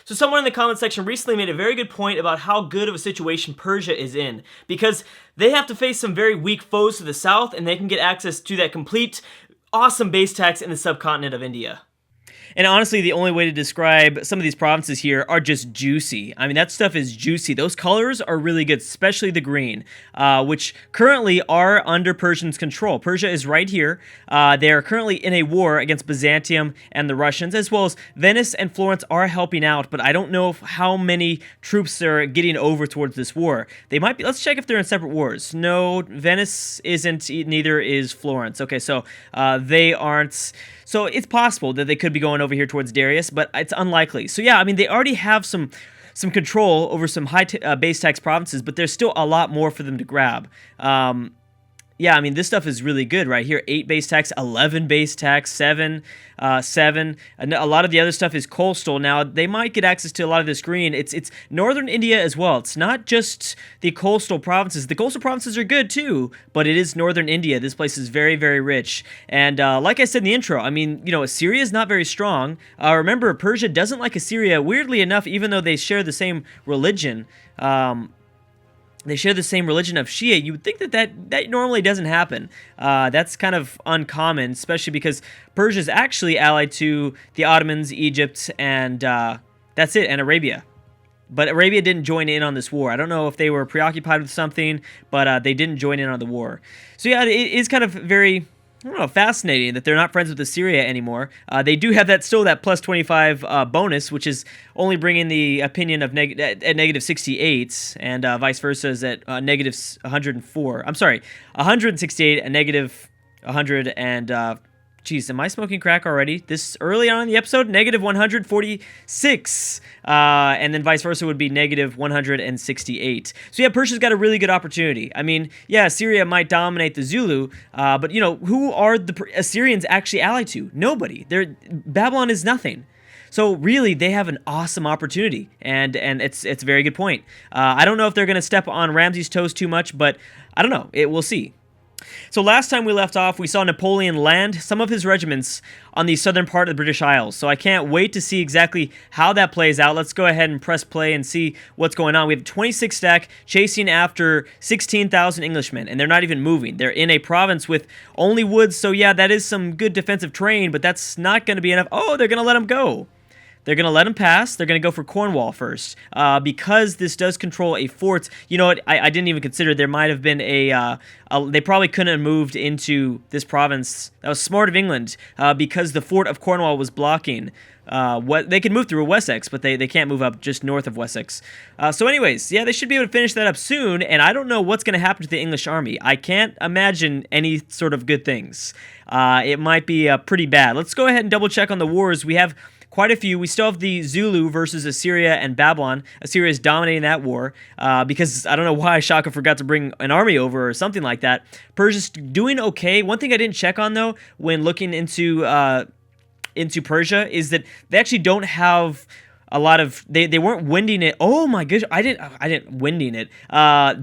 So someone in the comment section recently made a very good point about how good of a situation Persia is in, because they have to face some very weak foes to the south, and they can get access to that complete, awesome base tax in the subcontinent of India. And honestly, the only way to describe some of these provinces here are just juicy. I mean, that stuff is juicy. Those colors are really good, especially the green, which currently are under Persian's control. Persia is right here. They are currently in a war against Byzantium and the Russians, as well as Venice and Florence are helping out, but I don't know how many troops are getting over towards this war. They might be. Let's check if they're in separate wars. No, Venice isn't, neither is Florence. Okay, so they aren't. So it's possible that they could be going over here towards Darius, but it's unlikely. So yeah, I mean, they already have some control over some high base tax provinces, but there's still a lot more for them to grab. Yeah, I mean, this stuff is really good right here. 8 base tax, 11 base tax, 7, 7. A lot of the other stuff is coastal. Now, they might get access to a lot of this green. It's northern India as well. It's not just the coastal provinces. The coastal provinces are good too, but it is northern India. This place is very, very rich. And like I said in the intro, I mean, you know, Assyria is not very strong. Remember, Persia doesn't like Assyria, weirdly enough, even though they share the same religion. They share the same religion of Shia. You would think that normally doesn't happen. That's kind of uncommon, especially because Persia is actually allied to the Ottomans, Egypt, and that's it, and Arabia. But Arabia didn't join in on this war. I don't know if they were preoccupied with something, but they didn't join in on the war. So yeah, it is kind of very, I don't know, fascinating that they're not friends with Assyria anymore. They do have that plus 25 bonus, which is only bringing the opinion of at negative 68, and vice versa is at negative 104. I'm sorry, 168 and negative 100 and. Geez, am I smoking crack already? This early on in the episode, negative 146, and then vice versa would be negative 168. So yeah, Persia's got a really good opportunity. I mean, yeah, Assyria might dominate the Zulu, but you know, who are the Assyrians actually allied to? Nobody. Babylon is nothing. So really, they have an awesome opportunity, and it's a very good point. I don't know if they're going to step on Ramses' toes too much, but I don't know. We'll see. So last time we left off, we saw Napoleon land some of his regiments on the southern part of the British Isles. So I can't wait to see exactly how that plays out. Let's go ahead and press play and see what's going on. We have 26 stack chasing after 16,000 Englishmen, and they're not even moving. They're in a province with only woods, so yeah, that is some good defensive terrain, but that's not going to be enough. Oh, they're going to let them go. They're going to let him pass. They're going to go for Cornwall first. Because this does control a fort, you know what, I didn't even consider there might have been they probably couldn't have moved into this province. That was smart of England, because the fort of Cornwall was blocking. They can move through Wessex, but they can't move up just north of Wessex. So anyways, yeah, they should be able to finish that up soon, and I don't know what's going to happen to the English army. I can't imagine any sort of good things. It might be pretty bad. Let's go ahead and double check on the wars. We have quite a few. We still have the Zulu versus Assyria and Babylon. Assyria is dominating that war because I don't know why Shaka forgot to bring an army over or something like that. Persia's doing okay. One thing I didn't check on, though, when looking into Persia is that they actually don't have a lot of they weren't winding it. Oh my gosh, I didn't winding it.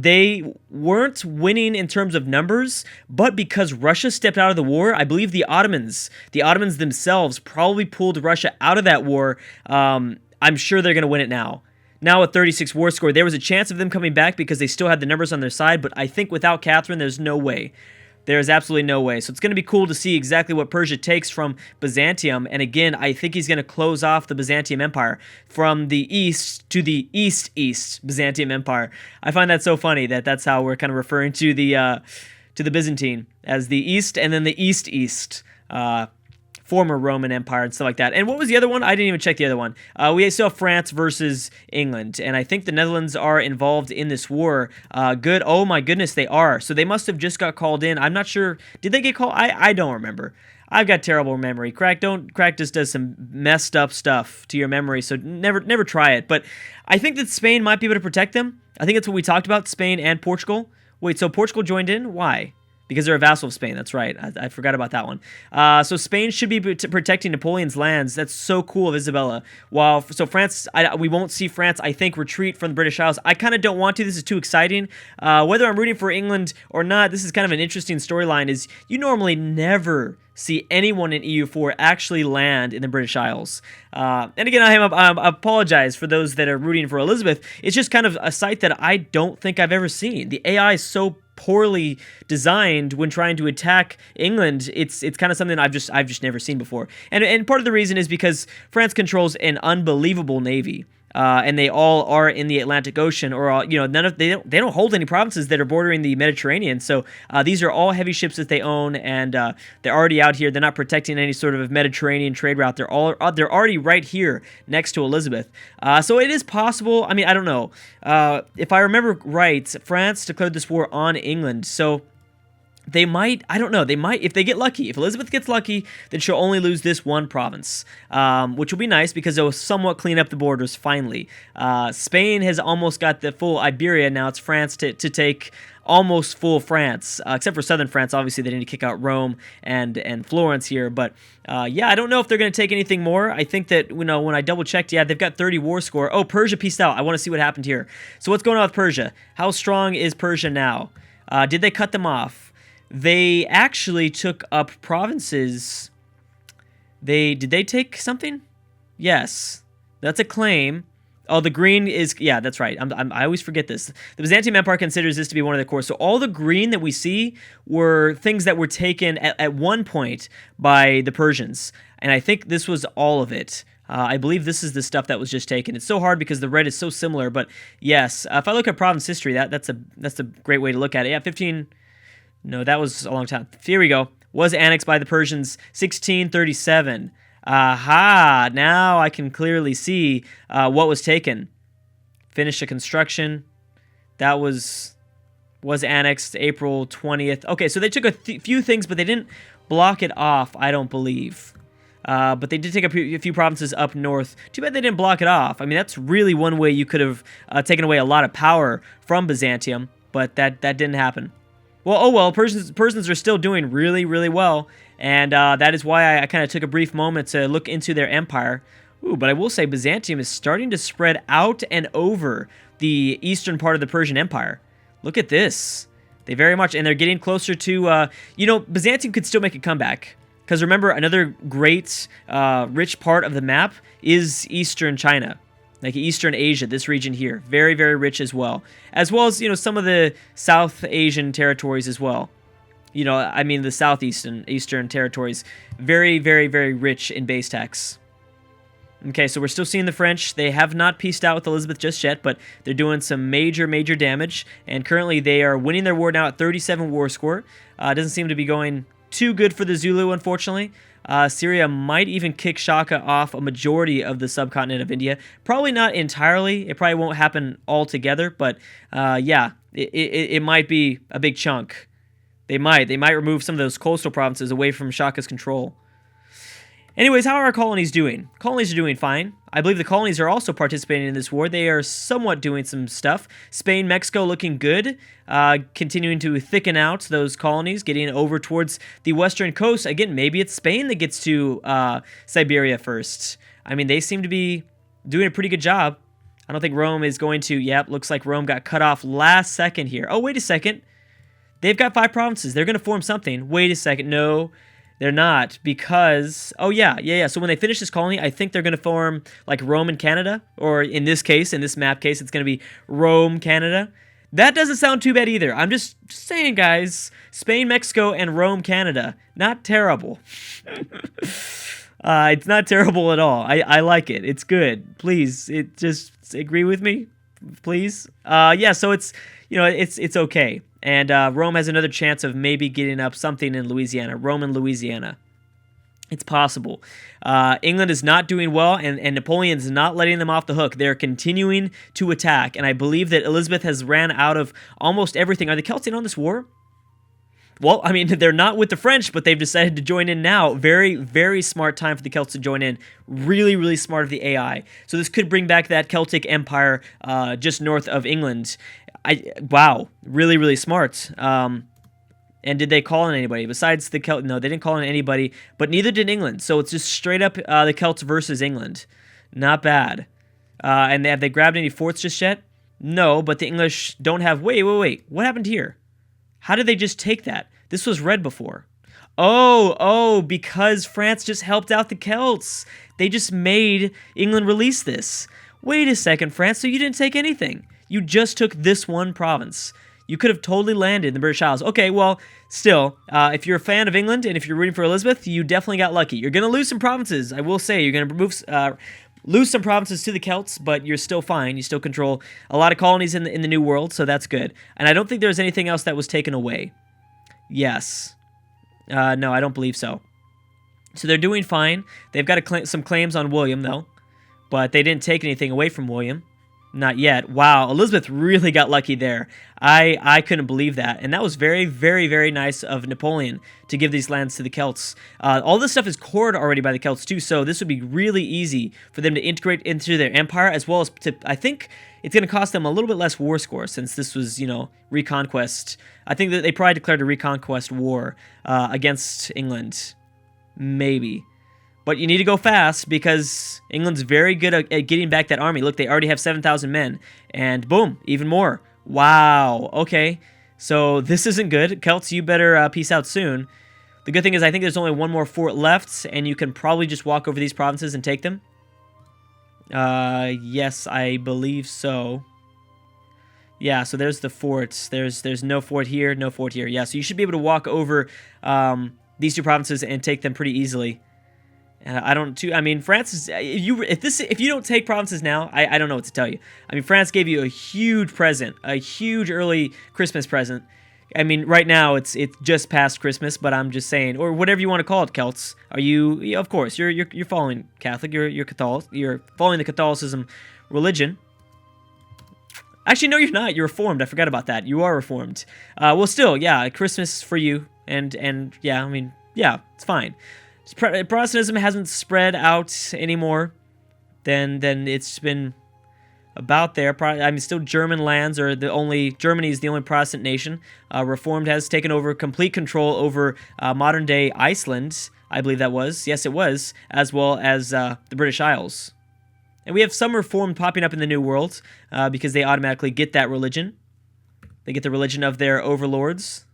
They weren't winning in terms of numbers, but because Russia stepped out of the war, I believe the Ottomans themselves probably pulled Russia out of that war. I'm sure they're going to win it now. Now with 36 war score, there was a chance of them coming back because they still had the numbers on their side, but I think without Catherine, there's no way. There is absolutely no way. So it's going to be cool to see exactly what Persia takes from Byzantium. And again, I think he's going to close off the Byzantium Empire from the east to the east Byzantium Empire. I find that so funny that that's how we're kind of referring to the Byzantine as the east, and then the east. Former Roman Empire and stuff like that. And what was the other one? I didn't even check the other one. We still have France versus England, and I think the Netherlands are involved in this war. Good. Oh my goodness, they are. So they must have just got called in. I'm not sure. Did they get called? I don't remember. I've got terrible memory. Crack just does some messed up stuff to your memory, so never try it. But I think that Spain might be able to protect them. I think that's what we talked about, Spain and Portugal. Wait, so Portugal joined in? Why? Because they're a vassal of Spain. That's right. I forgot about that one. So Spain should be protecting Napoleon's lands. That's so cool of Isabella. So France, we won't see France, I think, retreat from the British Isles. I kind of don't want to. This is too exciting. Whether I'm rooting for England or not, this is kind of an interesting storyline. Is you normally never see anyone in EU4 actually land in the British Isles. And again, I apologize for those that are rooting for Elizabeth. It's just kind of a sight that I don't think I've ever seen. The AI is so poorly designed when trying to attack England. It's kind of something I've just never seen before. And part of the reason is because France controls an unbelievable navy. And they all are in the Atlantic Ocean, or they don't hold any provinces that are bordering the Mediterranean. So these are all heavy ships that they own, and they're already out here. They're not protecting any sort of Mediterranean trade route. They're already right here next to Elizabeth. So it is possible. I mean, I don't know. If I remember right, France declared this war on England. So they might, I don't know, they might, if they get lucky, if Elizabeth gets lucky, then she'll only lose this one province, which will be nice because it will somewhat clean up the borders finally. Spain has almost got the full Iberia. Now it's France to take almost full France, except for southern France. Obviously, they need to kick out Rome and Florence here. But yeah, I don't know if they're going to take anything more. I think that, when I double-checked, yeah, they've got 30 war score. Oh, Persia peaced out. I want to see what happened here. So what's going on with Persia? How strong is Persia now? Did they cut them off? They actually took up provinces. Did they take something? Yes. That's a claim. Oh, the green is, yeah, that's right. I always forget this. The Byzantium Empire considers this to be one of their cores. So all the green that we see were things that were taken at one point by the Persians. And I think this was all of it. I believe this is the stuff that was just taken. It's so hard because the red is so similar. But yes, if I look at province history, that's a great way to look at it. Yeah, 15... No, that was a long time. Here we go. Was annexed by the Persians, 1637. Aha! Now I can clearly see what was taken. Finished the construction. That was annexed April 20th. Okay, so they took a few things, but they didn't block it off, I don't believe. But they did take a few provinces up north. Too bad they didn't block it off. I mean, that's really one way you could have taken away a lot of power from Byzantium, but that didn't happen. Well, oh well, Persians are still doing really, really well, and that is why I kind of took a brief moment to look into their empire. Ooh, but I will say Byzantium is starting to spread out and over the eastern part of the Persian Empire. Look at this. They very much, and they're getting closer to, Byzantium could still make a comeback. Because remember, another great, rich part of the map is eastern China. Like Eastern Asia, this region here. Very, very rich as well. As well as, some of the South Asian territories as well. I mean the Eastern territories. Very, very, very rich in base tax. Okay, so we're still seeing the French. They have not peaced out with Elizabeth just yet, but they're doing some major, major damage. And currently they are winning their war now at 37 war score. Doesn't seem to be going too good for the Zulu, unfortunately. Syria might even kick Shaka off a majority of the subcontinent of India. Probably not entirely. It probably won't happen altogether, but yeah, it might be a big chunk. They might remove some of those coastal provinces away from Shaka's control. Anyways, how are our colonies doing? Colonies are doing fine. I believe the colonies are also participating in this war. They are somewhat doing some stuff. Spain, Mexico looking good. Continuing to thicken out those colonies, getting over towards the western coast. Again, maybe it's Spain that gets to Siberia first. I mean, they seem to be doing a pretty good job. I don't think Rome is going to. Yep, looks like Rome got cut off last second here. Oh, wait a second. They've got 5 provinces. They're going to form something. Wait a second. No. They're not, because, oh yeah. So when they finish this colony, I think they're going to form like Rome and Canada, or in this map case, it's going to be Rome, Canada. That doesn't sound too bad either. I'm just saying, guys, Spain, Mexico, and Rome, Canada. Not terrible. It's not terrible at all. I like it. It's good. Please, just agree with me, please. Yeah, so it's, it's okay. And Rome has another chance of maybe getting up something in Louisiana. Rome and Louisiana. It's possible. England is not doing well, and Napoleon's not letting them off the hook. They're continuing to attack, and I believe that Elizabeth has ran out of almost everything. Are the Celts in on this war? Well, I mean, they're not with the French, but they've decided to join in now. Very, very smart time for the Celts to join in. Really, really smart of the AI. So this could bring back that Celtic empire just north of England. Wow, really, really smart. And did they call on anybody besides the Celts? No, they didn't call on anybody, but neither did England. So it's just straight up the Celts versus England. Not bad. And have they grabbed any forts just yet? No, but the English don't have... Wait. What happened here? How did they just take that? This was red before. Oh, because France just helped out the Celts. They just made England release this. Wait a second, France, so you didn't take anything. You just took this one province. You could have totally landed in the British Isles. Okay, well, still, if you're a fan of England and if you're rooting for Elizabeth, you definitely got lucky. You're going to lose some provinces, I will say. You're going to lose some provinces to the Celts, but you're still fine. You still control a lot of colonies in the New World, so that's good. And I don't think there's anything else that was taken away. Yes. No, I don't believe so. So they're doing fine. They've got some claims on William, though. But they didn't take anything away from William. Not yet. Wow, Elizabeth really got lucky there. I couldn't believe that. And that was very, very, very nice of Napoleon to give these lands to the Celts. All this stuff is cored already by the Celts, too. So this would be really easy for them to integrate into their empire, as well as to, I think... It's going to cost them a little bit less war score since this was, reconquest. I think that they probably declared a reconquest war against England. Maybe. But you need to go fast because England's very good at getting back that army. Look, they already have 7,000 men. And boom, even more. Wow. Okay. So this isn't good. Celts, you better peace out soon. The good thing is I think there's only one more fort left, and you can probably just walk over these provinces and take them. Yes, I believe so. Yeah, so there's the forts. There's no fort here, no fort here. Yeah, so you should be able to walk over these two provinces and take them pretty easily. I mean, France is if you don't take provinces now, I don't know what to tell you. I mean, France gave you a huge present, a huge early Christmas present. I mean, right now it's just past Christmas, but I'm just saying, or whatever you want to call it, Celts. Are you? Yeah, of course, you're following Catholic. You're Catholic. You're following the Catholicism religion. Actually, no, you're not. You're Reformed. I forgot about that. You are Reformed. Well, still, yeah, Christmas for you, and yeah, I mean, yeah, it's fine. Protestantism hasn't spread out anymore than it's been. About there, I mean, still German lands are Germany is the only Protestant nation. Reformed has taken over complete control over modern day Iceland, I believe that was. Yes, it was, as well as the British Isles. And we have some Reformed popping up in the New World because they automatically get that religion. They get the religion of their overlords.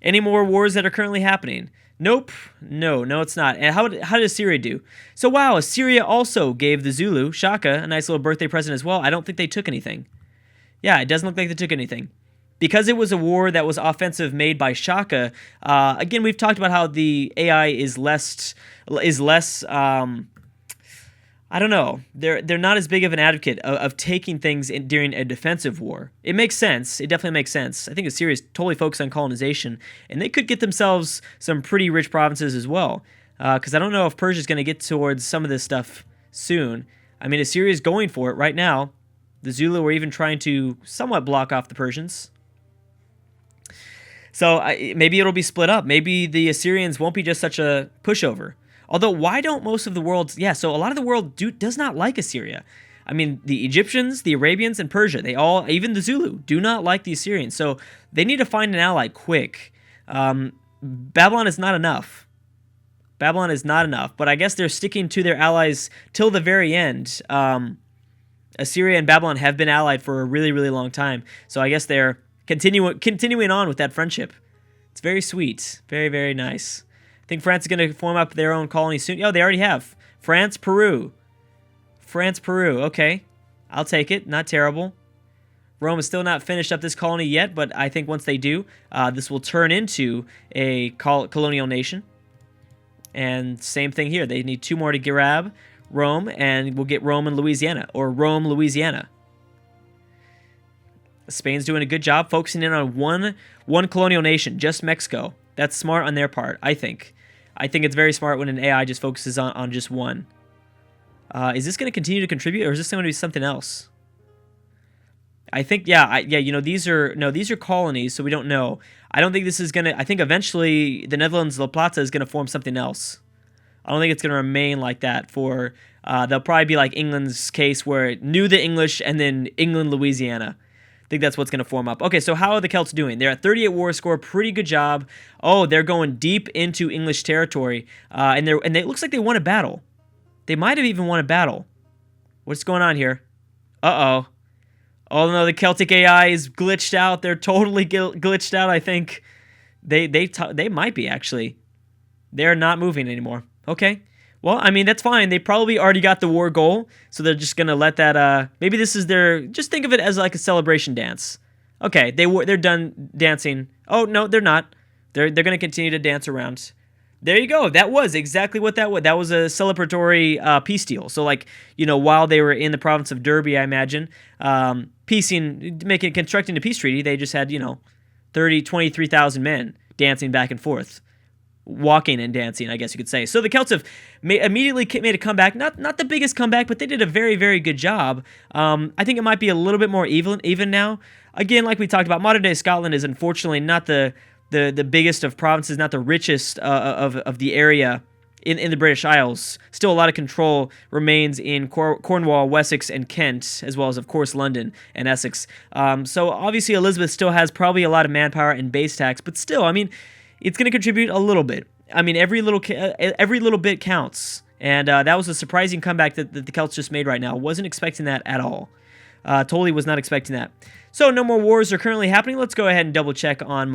Any more wars that are currently happening? Nope. No, it's not. And how did Assyria do? So, wow, Assyria also gave the Zulu, Shaka, a nice little birthday present as well. I don't think they took anything. Yeah, it doesn't look like they took anything. Because it was a war that was offensive made by Shaka, again, we've talked about how the AI is less I don't know. They're not as big of an advocate of taking things during a defensive war. It makes sense. It definitely makes sense. I think Assyria is totally focused on colonization, and they could get themselves some pretty rich provinces as well. Because I don't know if Persia is going to get towards some of this stuff soon. I mean, Assyria is going for it right now. The Zulu are even trying to somewhat block off the Persians. So maybe it'll be split up. Maybe the Assyrians won't be just such a pushover. Although, why don't most of the world... Yeah, so a lot of the world does not like Assyria. I mean, the Egyptians, the Arabians, and Persia, they all, even the Zulu, do not like the Assyrians. So they need to find an ally quick. Babylon is not enough. Babylon is not enough, but I guess they're sticking to their allies till the very end. Assyria and Babylon have been allied for a really, really long time. So I guess they're continuing on with that friendship. It's very sweet. Very, very nice. I think France is going to form up their own colony soon. Oh, they already have. France, Peru. France, Peru. Okay. I'll take it. Not terrible. Rome is still not finished up this colony yet, but I think once they do, this will turn into a colonial nation. And same thing here. They need 2 more to grab Rome, and we'll get Rome and Louisiana, or Rome, Louisiana. Spain's doing a good job focusing in on one colonial nation, just Mexico. That's smart on their part, I think. I think it's very smart when an AI just focuses on just one. Is this going to continue to contribute, or is this going to be something else? I think, these are colonies, so we don't know. I don't think this is going to, I think eventually the Netherlands La Plata is going to form something else. I don't think it's going to remain like that for, they'll probably be like England's case where it knew the English and then England, Louisiana. think that's what's going to form up. Okay, so how are the Celts doing? They're at 38 war score, pretty good job. Oh, they're going deep into English territory, and it looks like they won a battle. They might have even won a battle. What's going on here? Uh-oh. Oh no, the Celtic AI is glitched out. They're totally glitched out, I think. They might be, actually. They're not moving anymore. Okay. Well, I mean, that's fine. They probably already got the war goal, so they're just going to let that, maybe this is just think of it as like a celebration dance. Okay, they're done dancing. Oh, no, they're not. They're going to continue to dance around. There you go. That was exactly what that was. That was a celebratory peace deal. So, like, while they were in the province of Derby, I imagine, constructing a peace treaty, they just had, 23,000 men dancing back and forth. Walking and dancing, I guess you could say. So the Celts have immediately made a comeback. Not the biggest comeback, but they did a very, very good job. I think it might be a little bit more even now. Again, like we talked about, modern-day Scotland is unfortunately not the biggest of provinces, not the richest of the area in the British Isles. Still, a lot of control remains in Cornwall, Wessex, and Kent, as well as, of course, London and Essex. So obviously, Elizabeth still has probably a lot of manpower and base tax, but still, I mean, it's going to contribute a little bit. I mean, every little bit counts, and that was a surprising comeback that the Celts just made right now. Wasn't expecting that at all. Totally was not expecting that. So no more wars are currently happening. Let's go ahead and double check on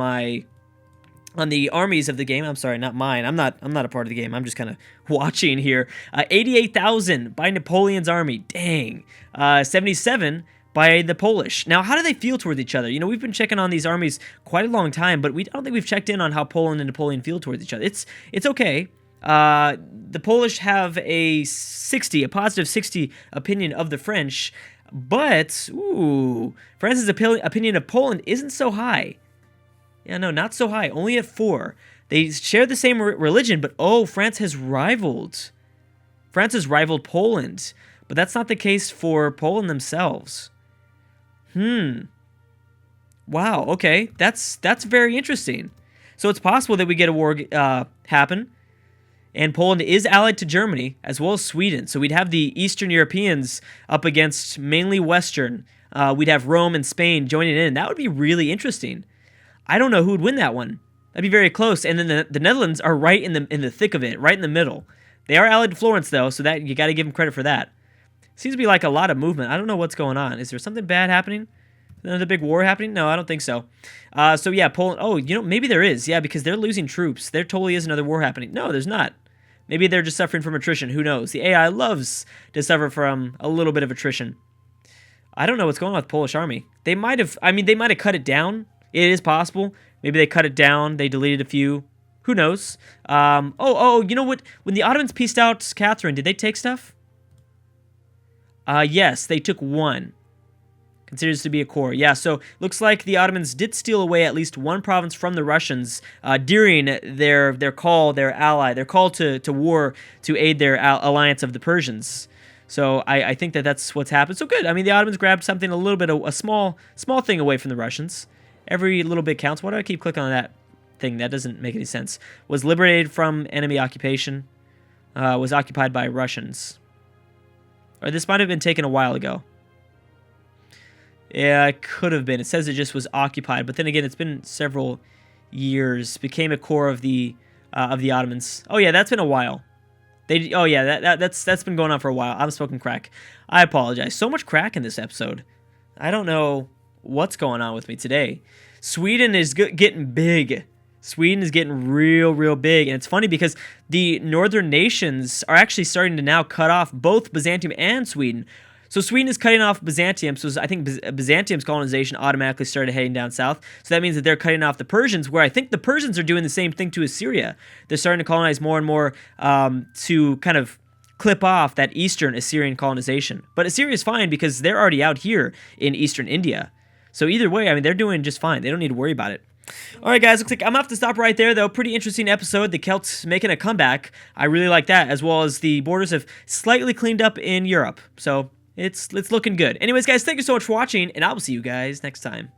the armies of the game. I'm sorry, not mine. I'm not a part of the game. I'm just kind of watching here. 88,000 by Napoleon's army. Dang. 77 by the Polish. Now, how do they feel towards each other? We've been checking on these armies quite a long time, but I don't think we've checked in on how Poland and Napoleon feel towards each other. It's okay. The Polish have a positive 60 opinion of the French, but France's opinion of Poland isn't so high. Yeah, no, not so high. Only at 4. They share the same religion, but France has rivaled. France has rivaled Poland, but that's not the case for Poland themselves. Wow, okay. That's very interesting. So it's possible that we get a war happen, and Poland is allied to Germany, as well as Sweden. So we'd have the Eastern Europeans up against mainly Western. We'd have Rome and Spain joining in. That would be really interesting. I don't know who would win that one. That'd be very close. And then the Netherlands are right in the thick of it, right in the middle. They are allied to Florence, though, so that you got to give them credit for that. Seems to be like a lot of movement. I don't know what's going on. Is there something bad happening? Another big war happening? No, I don't think so. So yeah, Poland. Oh, maybe there is. Yeah, because they're losing troops. There totally is another war happening. No, there's not. Maybe they're just suffering from attrition. Who knows? The AI loves to suffer from a little bit of attrition. I don't know what's going on with the Polish army. They might have cut it down. It is possible. Maybe they cut it down. They deleted a few. Who knows? You know what? When the Ottomans pieced out Catherine, did they take stuff? Yes, they took 1. Considers to be a core. Yeah, so looks like the Ottomans did steal away at least 1 province from the Russians during their call to war to aid their alliance of the Persians. So I think that's what's happened. So good. I mean, the Ottomans grabbed something a little bit, a small thing away from the Russians. Every little bit counts. Why do I keep clicking on that thing? That doesn't make any sense. Was liberated from enemy occupation. Was occupied by Russians. Or this might have been taken a while ago. Yeah, it could have been. It says it just was occupied, but then again, it's been several years. Became a core of the Ottomans. Oh yeah, that's been a while. That's been going on for a while. I'm smoking crack. I apologize. So much crack in this episode. I don't know what's going on with me today. Sweden is getting big. Sweden is getting real big, and it's funny because the northern nations are actually starting to now cut off both Byzantium and Sweden. So Sweden is cutting off Byzantium, so I think Byzantium's colonization automatically started heading down south. So that means that they're cutting off the Persians, where I think the Persians are doing the same thing to Assyria. They're starting to colonize more and more to kind of clip off that eastern Assyrian colonization. But Assyria is fine because they're already out here in eastern India. So either way, I mean, they're doing just fine. They don't need to worry about it. All right, guys, looks like I'm going to have to stop right there, though. Pretty interesting episode. The Celts making a comeback. I really like that, as well as the borders have slightly cleaned up in Europe. So it's looking good. Anyways, guys, thank you so much for watching, and I will see you guys next time.